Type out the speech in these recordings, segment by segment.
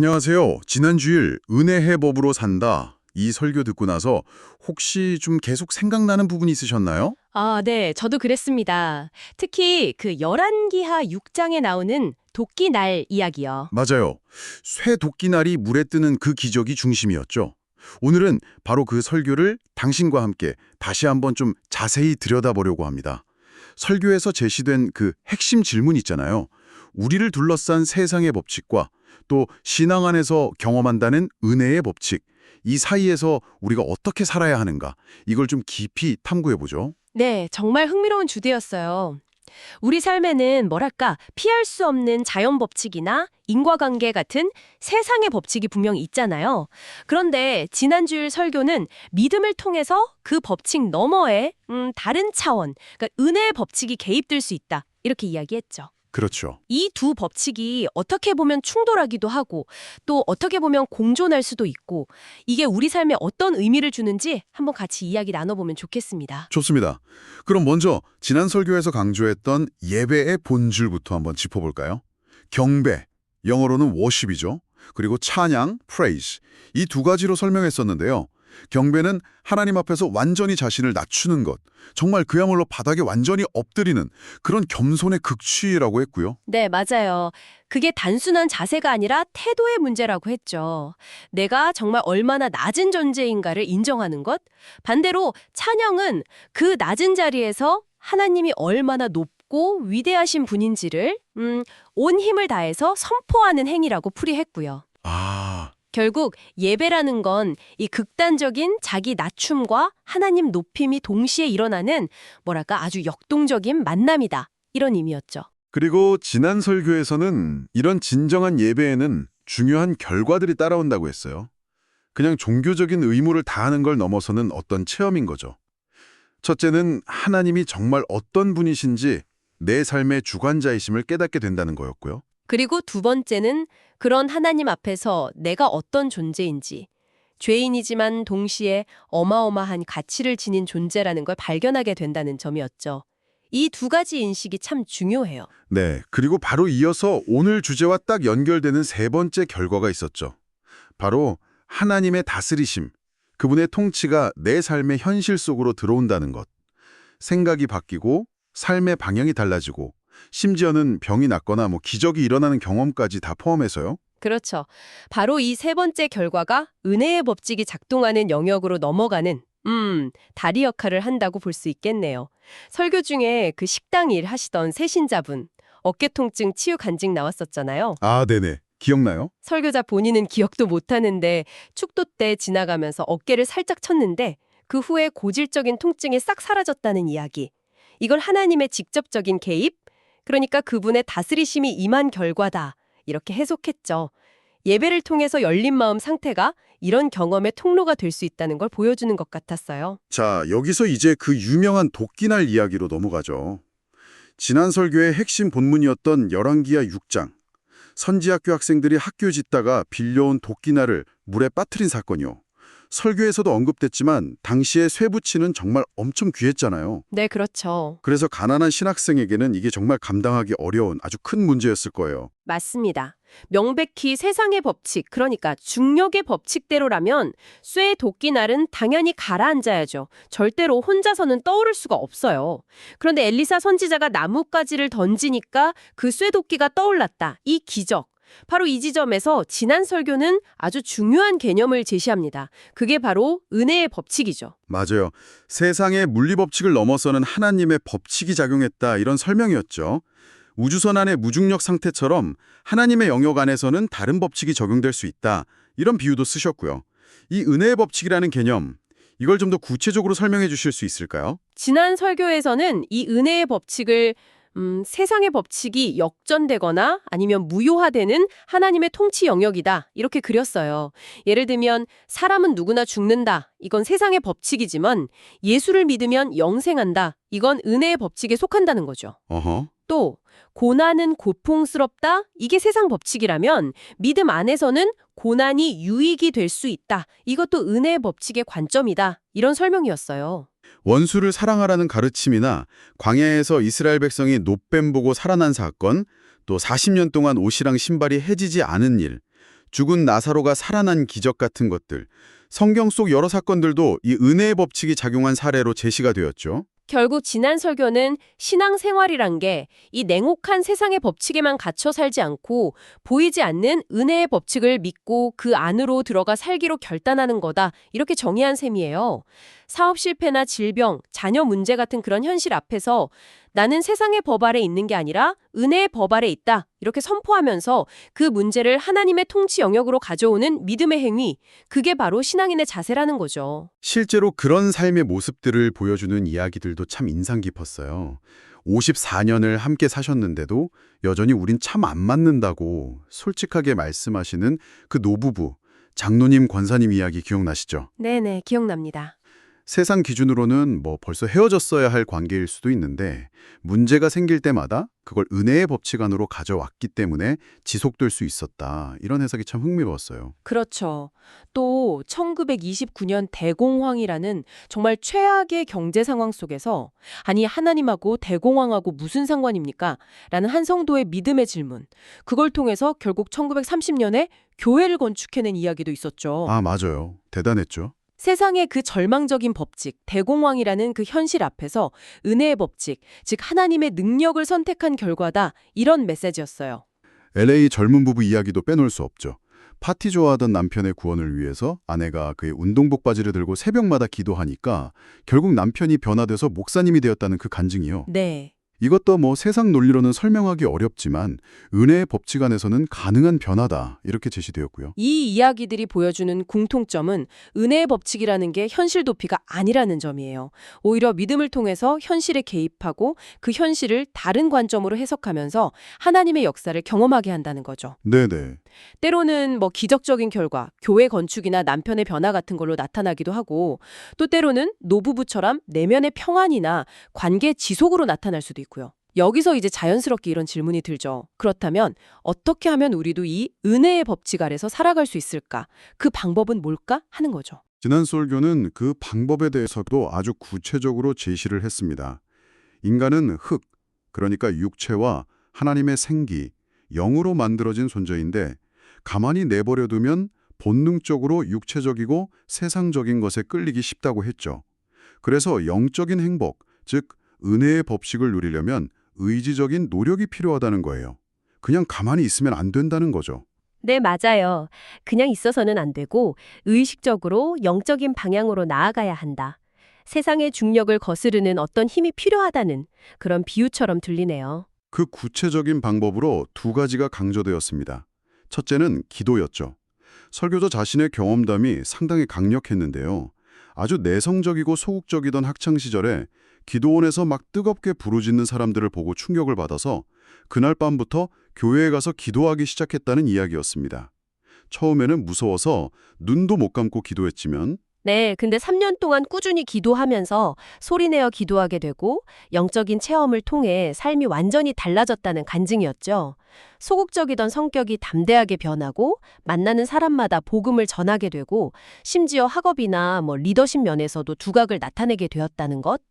안녕하세요. 지난 주일 은혜의 법으로 산다. 이 설교 듣고 나서 혹시 좀 계속 생각나는 부분이 있으셨나요? 아, 네. 저도 그랬습니다. 특히 그 열한기하 6장에 나오는 도끼 날 이야기요. 맞아요. 쇠 도끼날이 물에 뜨는 그 기적이 중심이었죠. 오늘은 바로 그 설교를 당신과 함께 다시 한번 좀 자세히 들여다보려고 합니다. 설교에서 제시된 그 핵심 질문 있잖아요. 우리를 둘러싼 세상의 법칙과 또 신앙 안에서 경험한다는 은혜의 법칙, 이 사이에서 우리가 어떻게 살아야 하는가, 이걸 좀 깊이 탐구해보죠. 네, 정말 흥미로운 주제였어요. 우리 삶에는 뭐랄까 피할 수 없는 자연 법칙이나 인과관계 같은 세상의 법칙이 분명히 있잖아요. 그런데 지난주일 설교는 믿음을 통해서 그 법칙 너머에 다른 차원, 그러니까 은혜의 법칙이 개입될 수 있다. 이렇게 이야기했죠. 그렇죠. 이 두 법칙이 어떻게 보면 충돌하기도 하고 또 어떻게 보면 공존할 수도 있고 이게 우리 삶에 어떤 의미를 주는지 한번 같이 이야기 나눠보면 좋겠습니다. 좋습니다. 그럼 먼저 지난 설교에서 강조했던 예배의 본질부터 한번 짚어볼까요? 경배, 영어로는 worship이죠. 그리고 찬양, praise, 이 두 가지로 설명했었는데요. 경배는 하나님 앞에서 완전히 자신을 낮추는 것, 정말 그야말로 바닥에 완전히 엎드리는 그런 겸손의 극치라고 했고요. 네, 맞아요. 그게 단순한 자세가 아니라 태도의 문제라고 했죠. 내가 정말 얼마나 낮은 존재인가를 인정하는 것. 반대로 찬양은 그 낮은 자리에서 하나님이 얼마나 높고 위대하신 분인지를 온 힘을 다해서 선포하는 행위라고 풀이했고요. 아, 결국 예배라는 건 이 극단적인 자기 낮춤과 하나님 높임이 동시에 일어나는 뭐랄까 아주 역동적인 만남이다. 이런 의미였죠. 그리고 지난 설교에서는 이런 진정한 예배에는 중요한 결과들이 따라온다고 했어요. 그냥 종교적인 의무를 다하는 걸 넘어서는 어떤 체험인 거죠. 첫째는 하나님이 정말 어떤 분이신지 내 삶의 주관자이심을 깨닫게 된다는 거였고요. 그리고 두 번째는 그런 하나님 앞에서 내가 어떤 존재인지, 죄인이지만 동시에 어마어마한 가치를 지닌 존재라는 걸 발견하게 된다는 점이었죠. 이 두 가지 인식이 참 중요해요. 네, 그리고 바로 이어서 오늘 주제와 딱 연결되는 세 번째 결과가 있었죠. 바로 하나님의 다스리심, 그분의 통치가 내 삶의 현실 속으로 들어온다는 것. 생각이 바뀌고 삶의 방향이 달라지고 심지어는 병이 낫거나 기적이 일어나는 경험까지 다 포함해서요. 그렇죠. 바로 이 세 번째 결과가 은혜의 법칙이 작동하는 영역으로 넘어가는 다리 역할을 한다고 볼 수 있겠네요. 설교 중에 그 식당 일 하시던 세신자분, 어깨 통증 치유 간증 나왔었잖아요. 아, 네네. 기억나요? 설교자 본인은 기억도 못하는데 축도 때 지나가면서 어깨를 살짝 쳤는데 그 후에 고질적인 통증이 싹 사라졌다는 이야기. 이걸 하나님의 직접적인 개입? 그러니까 그분의 다스리심이 임한 결과다. 이렇게 해석했죠. 예배를 통해서 열린 마음 상태가 이런 경험의 통로가 될 수 있다는 걸 보여주는 것 같았어요. 자, 여기서 이제 그 유명한 도끼날 이야기로 넘어가죠. 지난 설교의 핵심 본문이었던 열왕기하 6장. 선지학교 학생들이 학교 짓다가 빌려온 도끼날을 물에 빠뜨린 사건이요. 설교에서도 언급됐지만 당시에 쇠붙이는 정말 엄청 귀했잖아요. 네, 그렇죠. 그래서 가난한 신학생에게는 이게 정말 감당하기 어려운 아주 큰 문제였을 거예요. 맞습니다. 명백히 세상의 법칙, 그러니까 중력의 법칙대로라면 쇠 도끼날은 당연히 가라앉아야죠. 절대로 혼자서는 떠오를 수가 없어요. 그런데 엘리사 선지자가 나뭇가지를 던지니까 그 쇠 도끼가 떠올랐다. 이 기적. 바로 이 지점에서 지난 설교는 아주 중요한 개념을 제시합니다. 그게 바로 은혜의 법칙이죠. 맞아요. 세상의 물리법칙을 넘어서는 하나님의 법칙이 작용했다, 이런 설명이었죠. 우주선 안의 무중력 상태처럼 하나님의 영역 안에서는 다른 법칙이 적용될 수 있다, 이런 비유도 쓰셨고요. 이 은혜의 법칙이라는 개념, 이걸 좀 더 구체적으로 설명해 주실 수 있을까요? 지난 설교에서는 이 은혜의 법칙을 세상의 법칙이 역전되거나 아니면 무효화되는 하나님의 통치 영역이다. 이렇게 그렸어요. 예를 들면 사람은 누구나 죽는다. 이건 세상의 법칙이지만 예수를 믿으면 영생한다. 이건 은혜의 법칙에 속한다는 거죠. 어허. 또 고난은 고통스럽다. 이게 세상 법칙이라면 믿음 안에서는 고난이 유익이 될 수 있다. 이것도 은혜의 법칙의 관점이다. 이런 설명이었어요. 원수를 사랑하라는 가르침이나 광야에서 이스라엘 백성이 노뱀 보고 살아난 사건, 또 40년 동안 옷이랑 신발이 해지지 않은 일, 죽은 나사로가 살아난 기적 같은 것들, 성경 속 여러 사건들도 이 은혜의 법칙이 작용한 사례로 제시가 되었죠. 결국 지난 설교는 신앙생활이란 게 이 냉혹한 세상의 법칙에만 갇혀 살지 않고 보이지 않는 은혜의 법칙을 믿고 그 안으로 들어가 살기로 결단하는 거다. 이렇게 정의한 셈이에요. 사업 실패나 질병, 자녀 문제 같은 그런 현실 앞에서 나는 세상의 법 아래 있는 게 아니라 은혜의 법 아래 있다. 이렇게 선포하면서 그 문제를 하나님의 통치 영역으로 가져오는 믿음의 행위, 그게 바로 신앙인의 자세라는 거죠. 실제로 그런 삶의 모습들을 보여주는 이야기들도 참 인상 깊었어요. 54년을 함께 사셨는데도 여전히 우린 참 안 맞는다고 솔직하게 말씀하시는 그 노부부, 장로님, 권사님 이야기 기억나시죠? 네네, 기억납니다. 세상 기준으로는 뭐 벌써 헤어졌어야 할 관계일 수도 있는데 문제가 생길 때마다 그걸 은혜의 법칙 안으로 가져왔기 때문에 지속될 수 있었다. 이런 해석이 참 흥미로웠어요. 그렇죠. 또 1929년 대공황이라는 정말 최악의 경제 상황 속에서 아니 하나님하고 대공황하고 무슨 상관입니까? 라는 한 성도의 믿음의 질문. 그걸 통해서 결국 1930년에 교회를 건축해낸 이야기도 있었죠. 아, 맞아요. 대단했죠. 세상의 그 절망적인 법칙, 대공황이라는 그 현실 앞에서 은혜의 법칙, 즉 하나님의 능력을 선택한 결과다. 이런 메시지였어요. LA 젊은 부부 이야기도 빼놓을 수 없죠. 파티 좋아하던 남편의 구원을 위해서 아내가 그의 운동복 바지를 들고 새벽마다 기도하니까 결국 남편이 변화돼서 목사님이 되었다는 그 간증이요. 네. 이것도 뭐 세상 논리로는 설명하기 어렵지만 은혜의 법칙 안에서는 가능한 변화다 이렇게 제시되었고요. 이 이야기들이 보여주는 공통점은 은혜의 법칙이라는 게 현실 도피가 아니라는 점이에요. 오히려 믿음을 통해서 현실에 개입하고 그 현실을 다른 관점으로 해석하면서 하나님의 역사를 경험하게 한다는 거죠. 네네. 때로는 뭐 기적적인 결과, 교회 건축이나 남편의 변화 같은 걸로 나타나기도 하고 또 때로는 노부부처럼 내면의 평안이나 관계 지속으로 나타날 수도 있고요. 여기서 이제 자연스럽게 이런 질문이 들죠. 그렇다면 어떻게 하면 우리도 이 은혜의 법칙 아래서 살아갈 수 있을까? 그 방법은 뭘까? 하는 거죠. 지난 설교는 그 방법에 대해서도 아주 구체적으로 제시를 했습니다. 인간은 흙, 그러니까 육체와 하나님의 생기, 영으로 만들어진 존재인데 가만히 내버려두면 본능적으로 육체적이고 세상적인 것에 끌리기 쉽다고 했죠. 그래서 영적인 행복, 즉 은혜의 법칙을 누리려면 의지적인 노력이 필요하다는 거예요. 그냥 가만히 있으면 안 된다는 거죠. 네, 맞아요. 그냥 있어서는 안 되고 의식적으로 영적인 방향으로 나아가야 한다. 세상의 중력을 거스르는 어떤 힘이 필요하다는 그런 비유처럼 들리네요. 그 구체적인 방법으로 두 가지가 강조되었습니다. 첫째는 기도였죠. 설교자 자신의 경험담이 상당히 강력했는데요. 아주 내성적이고 소극적이던 학창시절에 기도원에서 막 뜨겁게 부르짖는 사람들을 보고 충격을 받아서 그날 밤부터 교회에 가서 기도하기 시작했다는 이야기였습니다. 처음에는 무서워서 눈도 못 감고 기도했지만 네, 근데 3년 동안 꾸준히 기도하면서 소리내어 기도하게 되고 영적인 체험을 통해 삶이 완전히 달라졌다는 간증이었죠. 소극적이던 성격이 담대하게 변하고 만나는 사람마다 복음을 전하게 되고 심지어 학업이나 리더십 면에서도 두각을 나타내게 되었다는 것.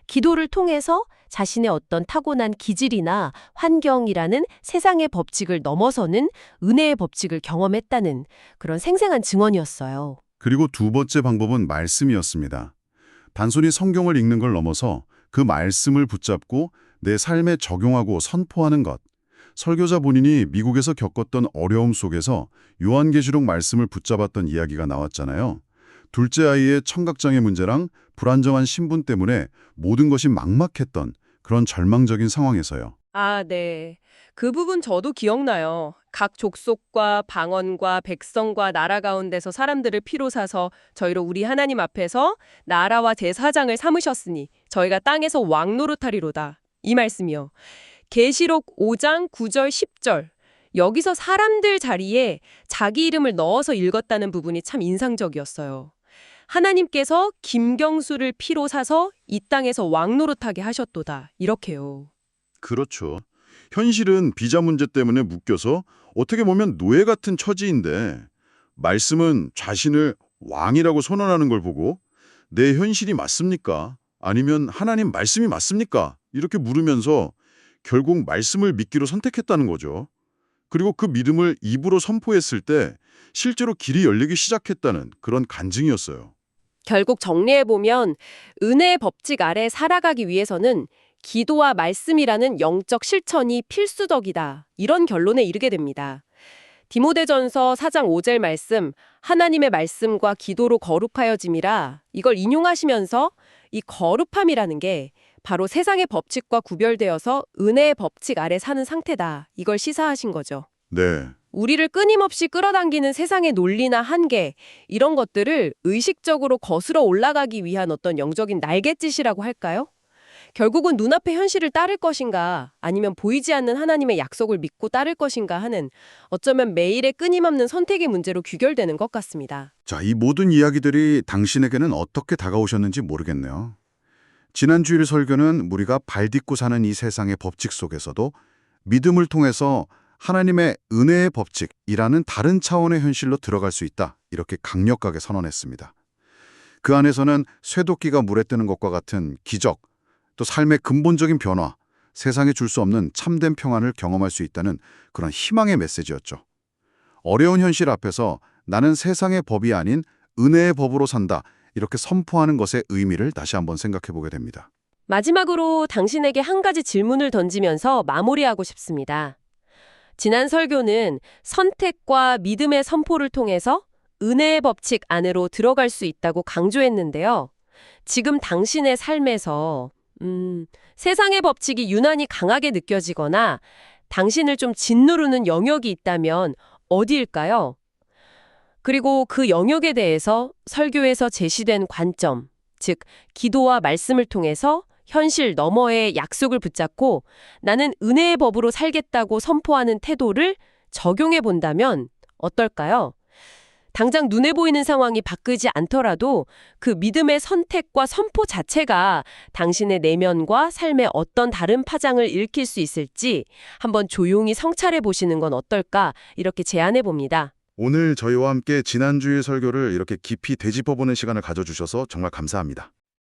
기도를 통해서 자신의 어떤 타고난 기질이나 환경이라는 세상의 법칙을 넘어서는 은혜의 법칙을 경험했다는 그런 생생한 증언이었어요. 그리고 두 번째 방법은 말씀이었습니다. 단순히 성경을 읽는 걸 넘어서 그 말씀을 붙잡고 내 삶에 적용하고 선포하는 것. 설교자 본인이 미국에서 겪었던 어려움 속에서 요한계시록 말씀을 붙잡았던 이야기가 나왔잖아요. 둘째 아이의 청각장애 문제랑 불안정한 신분 때문에 모든 것이 막막했던 그런 절망적인 상황에서요. 아, 네. 그 부분 저도 기억나요. 각 족속과 방언과 백성과 나라 가운데서 사람들을 피로 사서 저희로 우리 하나님 앞에서 나라와 제사장을 삼으셨으니 저희가 땅에서 왕 노릇하리로다. 이 말씀이요. 계시록 5장 9절 10절. 여기서 사람들 자리에 자기 이름을 넣어서 읽었다는 부분이 참 인상적이었어요. 하나님께서 김경수를 피로 사서 이 땅에서 왕 노릇하게 하셨도다. 이렇게요. 그렇죠. 현실은 비자 문제 때문에 묶여서 어떻게 보면 노예 같은 처지인데 말씀은 자신을 왕이라고 선언하는 걸 보고 내 현실이 맞습니까? 아니면 하나님 말씀이 맞습니까? 이렇게 물으면서 결국 말씀을 믿기로 선택했다는 거죠. 그리고 그 믿음을 입으로 선포했을 때 실제로 길이 열리기 시작했다는 그런 간증이었어요. 결국 정리해보면 은혜의 법칙 아래 살아가기 위해서는 기도와 말씀이라는 영적 실천이 필수적이다. 이런 결론에 이르게 됩니다. 디모데전서 4장 5절 말씀, 하나님의 말씀과 기도로 거룩하여짐이라 이걸 인용하시면서 이 거룩함이라는 게 바로 세상의 법칙과 구별되어서 은혜의 법칙 아래 사는 상태다. 이걸 시사하신 거죠. 네. 우리를 끊임없이 끌어당기는 세상의 논리나 한계, 이런 것들을 의식적으로 거스러 올라가기 위한 어떤 영적인 날갯짓이라고 할까요? 결국은 눈앞의 현실을 따를 것인가 아니면 보이지 않는 하나님의 약속을 믿고 따를 것인가 하는 어쩌면 매일의 끊임없는 선택의 문제로 귀결되는 것 같습니다. 자, 이 모든 이야기들이 당신에게는 어떻게 다가오셨는지 모르겠네요. 지난 주일 설교는 우리가 발딛고 사는 이 세상의 법칙 속에서도 믿음을 통해서 하나님의 은혜의 법칙이라는 다른 차원의 현실로 들어갈 수 있다. 이렇게 강력하게 선언했습니다. 그 안에서는 쇠도끼가 물에 뜨는 것과 같은 기적, 또 삶의 근본적인 변화, 세상에 줄 수 없는 참된 평안을 경험할 수 있다는 그런 희망의 메시지였죠. 어려운 현실 앞에서 나는 세상의 법이 아닌 은혜의 법으로 산다. 이렇게 선포하는 것의 의미를 다시 한번 생각해 보게 됩니다. 마지막으로 당신에게 한 가지 질문을 던지면서 마무리하고 싶습니다. 지난 설교는 선택과 믿음의 선포를 통해서 은혜의 법칙 안으로 들어갈 수 있다고 강조했는데요. 지금 당신의 삶에서 세상의 법칙이 유난히 강하게 느껴지거나 당신을 좀 짓누르는 영역이 있다면 어디일까요? 그리고 그 영역에 대해서 설교에서 제시된 관점, 즉 기도와 말씀을 통해서 현실 너머의 약속을 붙잡고 나는 은혜의 법으로 살겠다고 선포하는 태도를 적용해 본다면 어떨까요? 당장 눈에 보이는 상황이 바뀌지 않더라도 그 믿음의 선택과 선포 자체가 당신의 내면과 삶의 어떤 다른 파장을 일으킬 수 있을지 한번 조용히 성찰해 보시는 건 어떨까 이렇게 제안해 봅니다. 오늘 저희와 함께 지난주의 설교를 이렇게 깊이 되짚어보는 시간을 가져주셔서 정말 감사합니다.